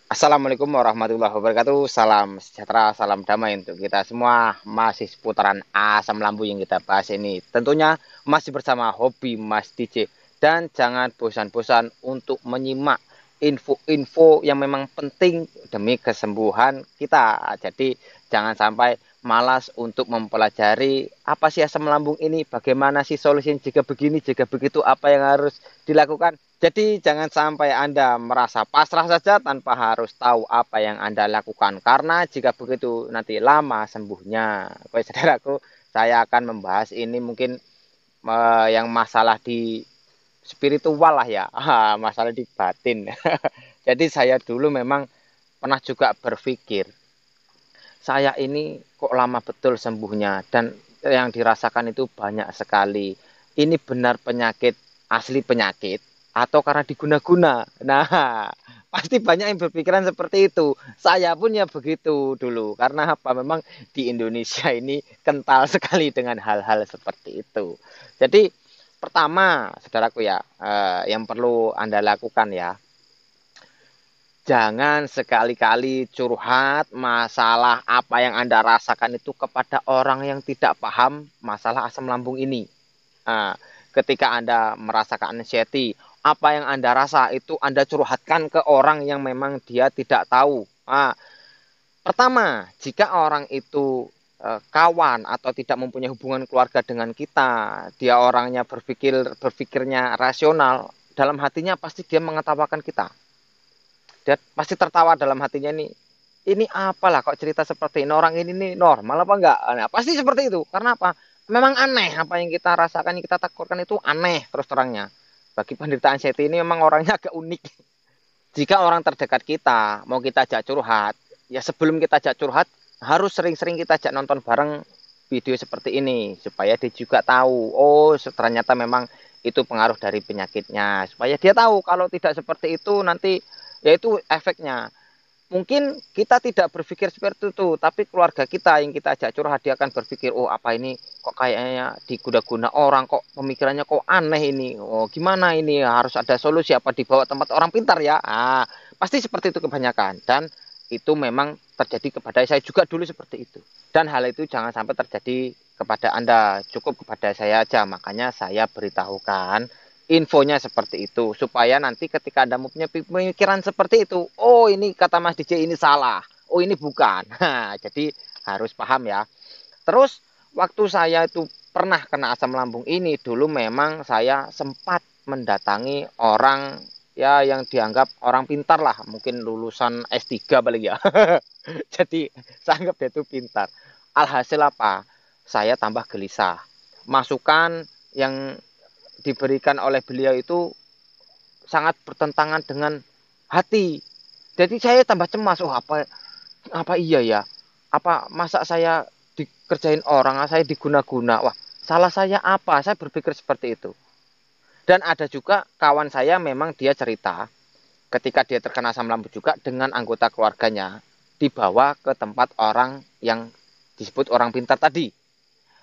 Assalamualaikum warahmatullahi wabarakatuh. Salam sejahtera, salam damai untuk kita semua. Masih seputaran asam lambung yang kita bahas ini. Tentunya masih bersama hobi Mas DJ. Dan jangan bosan-bosan untuk menyimak info-info yang memang penting demi kesembuhan kita. Jadi jangan sampai malas untuk mempelajari apa sih asam lambung ini, bagaimana sih solusinya jika begini, jika begitu, apa yang harus dilakukan. Jadi jangan sampai Anda merasa pasrah saja tanpa harus tahu apa yang Anda lakukan. Karena jika begitu nanti lama sembuhnya. Oke, saudaraku, saya akan membahas ini mungkin yang masalah di spiritual lah ya. Masalah di batin. Jadi saya dulu memang pernah juga berpikir, saya ini kok lama betul sembuhnya dan yang dirasakan itu banyak sekali. Ini benar penyakit, asli penyakit atau karena diguna-guna. Nah, pasti banyak yang berpikiran seperti itu. Saya pun ya begitu dulu. Karena apa? Memang di Indonesia ini kental sekali dengan hal-hal seperti itu. Jadi pertama, saudaraku ya, yang perlu Anda lakukan ya, jangan sekali-kali curhat masalah apa yang Anda rasakan itu kepada orang yang tidak paham masalah asam lambung ini. Nah, ketika Anda merasakan anxiety, apa yang Anda rasa itu Anda curhatkan ke orang yang memang dia tidak tahu. Nah, pertama, jika orang itu kawan atau tidak mempunyai hubungan keluarga dengan kita, dia orangnya berpikirnya rasional, dalam hatinya pasti dia mengetawakan kita. Dia pasti tertawa dalam hatinya ini apalah kok cerita seperti ini, orang ini nih normal apa enggak. Nah, pasti seperti itu. Karena apa? Memang aneh apa yang kita rasakan, yang kita takutkan itu aneh terus terangnya. Bagi penderita anxiety ini memang orangnya agak unik. Jika orang terdekat kita mau kita ajak curhat, ya sebelum kita ajak curhat harus sering-sering kita ajak nonton bareng video seperti ini supaya dia juga tahu, oh ternyata memang itu pengaruh dari penyakitnya, supaya dia tahu kalau tidak seperti itu nanti yaitu efeknya. Mungkin kita tidak berpikir seperti itu, tapi keluarga kita yang kita ajak curhat dia akan berpikir, oh apa ini kok kayaknya diguna-guna orang, kok pemikirannya kok aneh ini, oh gimana ini harus ada solusi apa dibawa tempat orang pintar ya. Pasti seperti itu kebanyakan dan itu memang terjadi kepada saya juga dulu seperti itu. Dan hal itu jangan sampai terjadi kepada Anda, cukup kepada saya aja. Makanya saya beritahukan infonya seperti itu supaya nanti ketika Anda mempunyai pemikiran seperti itu, oh ini kata Mas DJ ini salah, oh ini bukan. Jadi harus paham ya. Terus waktu saya itu pernah kena asam lambung ini dulu memang saya sempat mendatangi orang ya yang dianggap orang pintar lah, mungkin lulusan S3 balik ya. Jadi saya anggap dia itu pintar. Alhasil apa? Saya tambah gelisah. Masukan yang diberikan oleh beliau itu sangat bertentangan dengan hati. Jadi saya tambah cemas. Oh apa apa iya ya? Apa masa saya dikerjain orang, saya diguna-guna? Wah, salah saya apa? Saya berpikir seperti itu. Dan ada juga kawan saya memang dia cerita ketika dia terkena asam lambung juga dengan anggota keluarganya dibawa ke tempat orang yang disebut orang pintar tadi.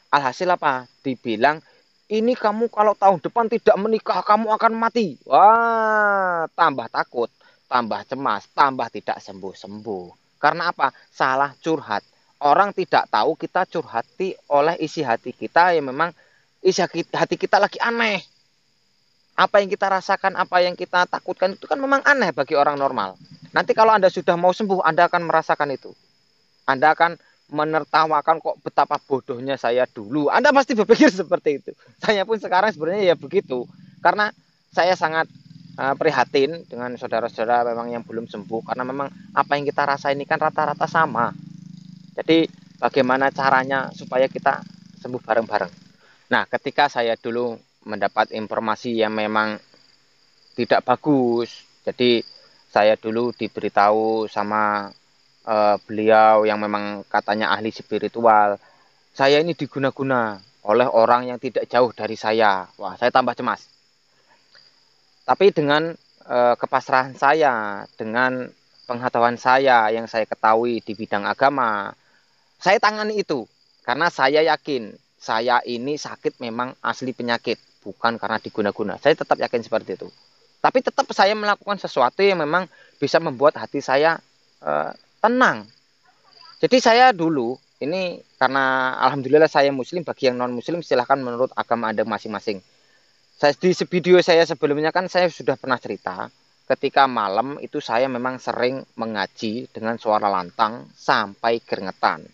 Alhasil apa? Dibilang ini kamu kalau tahun depan tidak menikah kamu akan mati. Wah, tambah takut, tambah cemas, tambah tidak sembuh-sembuh. Karena apa? Salah curhat. Orang tidak tahu kita curhati oleh isi hati kita yang memang isi hati kita lagi aneh. Apa yang kita rasakan, apa yang kita takutkan itu kan memang aneh bagi orang normal. Nanti kalau Anda sudah mau sembuh, Anda akan merasakan itu. Anda akan menertawakan kok betapa bodohnya saya dulu. Anda pasti berpikir seperti itu. Saya pun sekarang sebenarnya ya begitu. Karena saya sangat prihatin dengan saudara-saudara memang yang belum sembuh. Karena memang apa yang kita rasa ini kan rata-rata sama. Jadi bagaimana caranya supaya kita sembuh bareng-bareng. Nah, ketika saya dulu mendapat informasi yang memang tidak bagus, jadi saya dulu diberitahu sama beliau yang memang katanya ahli spiritual, saya ini diguna-guna oleh orang yang tidak jauh dari saya. Wah, saya tambah cemas. Tapi dengan kepasrahan saya, dengan pengetahuan saya yang saya ketahui di bidang agama, saya tangani itu. Karena saya yakin saya ini sakit memang asli penyakit, bukan karena diguna-guna. Saya tetap yakin seperti itu. Tapi tetap saya melakukan sesuatu yang memang bisa membuat hati saya tenang. Jadi saya dulu ini karena alhamdulillah saya muslim, bagi yang non muslim silahkan menurut agama Anda masing-masing. Di video saya sebelumnya kan saya sudah pernah cerita ketika malam itu saya memang sering mengaji dengan suara lantang sampai keringetan.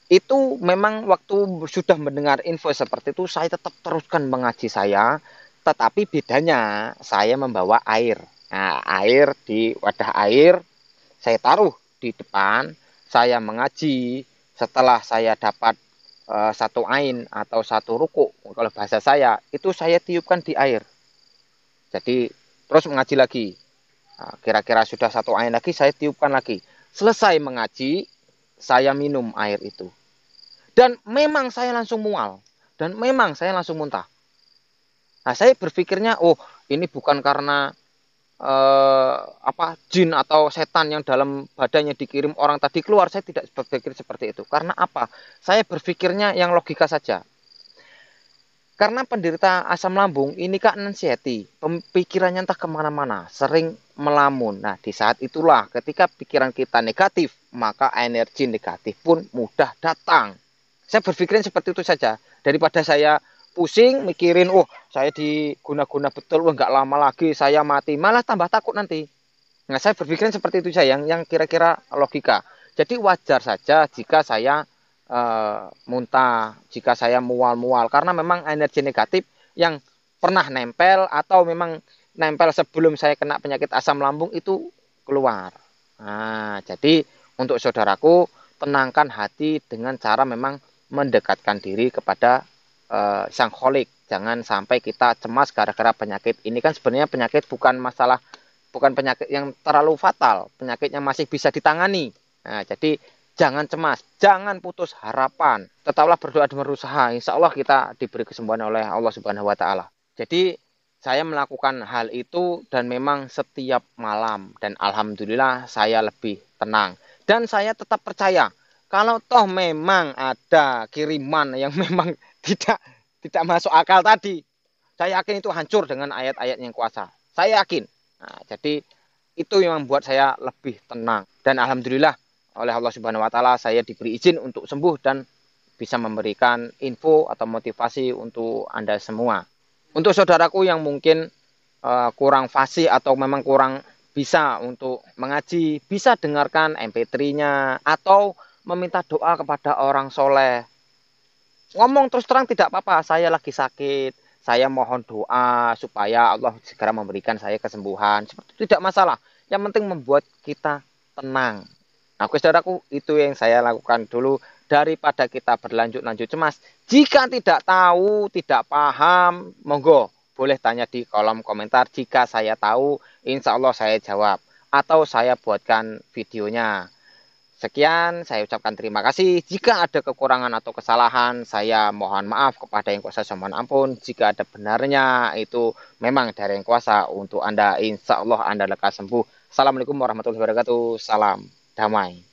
Itu memang waktu sudah mendengar info seperti itu saya tetap teruskan mengaji saya, tetapi bedanya saya membawa air. Nah, air di wadah air saya taruh di depan, saya mengaji. Setelah saya dapat satu ain atau satu ruku, kalau bahasa saya itu saya tiupkan di air. Jadi terus mengaji lagi. Nah, kira-kira sudah satu ain lagi saya tiupkan lagi. Selesai mengaji, saya minum air itu. Dan memang saya langsung mual. Dan memang saya langsung muntah. Nah, saya berpikirnya, oh ini bukan karena jin atau setan yang dalam badannya dikirim orang tadi keluar. Saya tidak berpikir seperti itu. Karena apa? Saya berpikirnya yang logika saja. Karena penderita asam lambung ini kan anxiety, pikirannya entah kemana-mana, sering melamun. Nah, di saat itulah ketika pikiran kita negatif, maka energi negatif pun mudah datang. Saya berpikirin seperti itu saja. Daripada saya pusing mikirin, oh saya diguna-guna betul, oh nggak lama lagi saya mati, malah tambah takut nanti. Nah, saya berpikirin seperti itu saja, yang kira-kira logika. Jadi wajar saja jika saya muntah, jika saya mual-mual, karena memang energi negatif yang pernah nempel atau memang nempel sebelum saya kena penyakit asam lambung itu keluar. Nah, jadi untuk saudaraku, tenangkan hati dengan cara memang mendekatkan diri kepada sang kholik. Jangan sampai kita cemas gara-gara penyakit. Ini kan sebenarnya penyakit bukan penyakit yang terlalu fatal, penyakit yang masih bisa ditangani. Nah, jadi jangan cemas, jangan putus harapan. Tetaplah berdoa dan berusaha. Insya Allah kita diberi kesembuhan oleh Allah Subhanahu wa Ta'ala. Jadi saya melakukan hal itu dan memang setiap malam. Dan alhamdulillah saya lebih tenang. Dan saya tetap percaya kalau toh memang ada kiriman yang memang tidak masuk akal tadi, saya yakin itu hancur dengan ayat-ayat yang kuasa. Saya yakin. Nah, jadi itu yang membuat saya lebih tenang. Dan alhamdulillah oleh Allah Subhanahu wa Ta'ala saya diberi izin untuk sembuh dan bisa memberikan info atau motivasi untuk Anda semua. Untuk saudaraku yang mungkin kurang fasih atau memang kurang bisa untuk mengaji, bisa dengarkan MP3-nya atau meminta doa kepada orang soleh. Ngomong terus terang tidak apa-apa, saya lagi sakit, saya mohon doa supaya Allah segera memberikan saya kesembuhan. Seperti itu tidak masalah. Yang penting membuat kita tenang. Nah, saudaraku, itu yang saya lakukan dulu daripada kita berlanjut-lanjut cemas. Jika tidak tahu, tidak paham, monggo boleh tanya di kolom komentar. Jika saya tahu, insya Allah saya jawab atau saya buatkan videonya. Sekian, saya ucapkan terima kasih. Jika ada kekurangan atau kesalahan, saya mohon maaf kepada yang kuasa, saya mohon ampun. Jika ada benarnya, itu memang dari yang kuasa untuk Anda. Insya Allah Anda lekas sembuh. Assalamualaikum warahmatullahi wabarakatuh. Salam damai.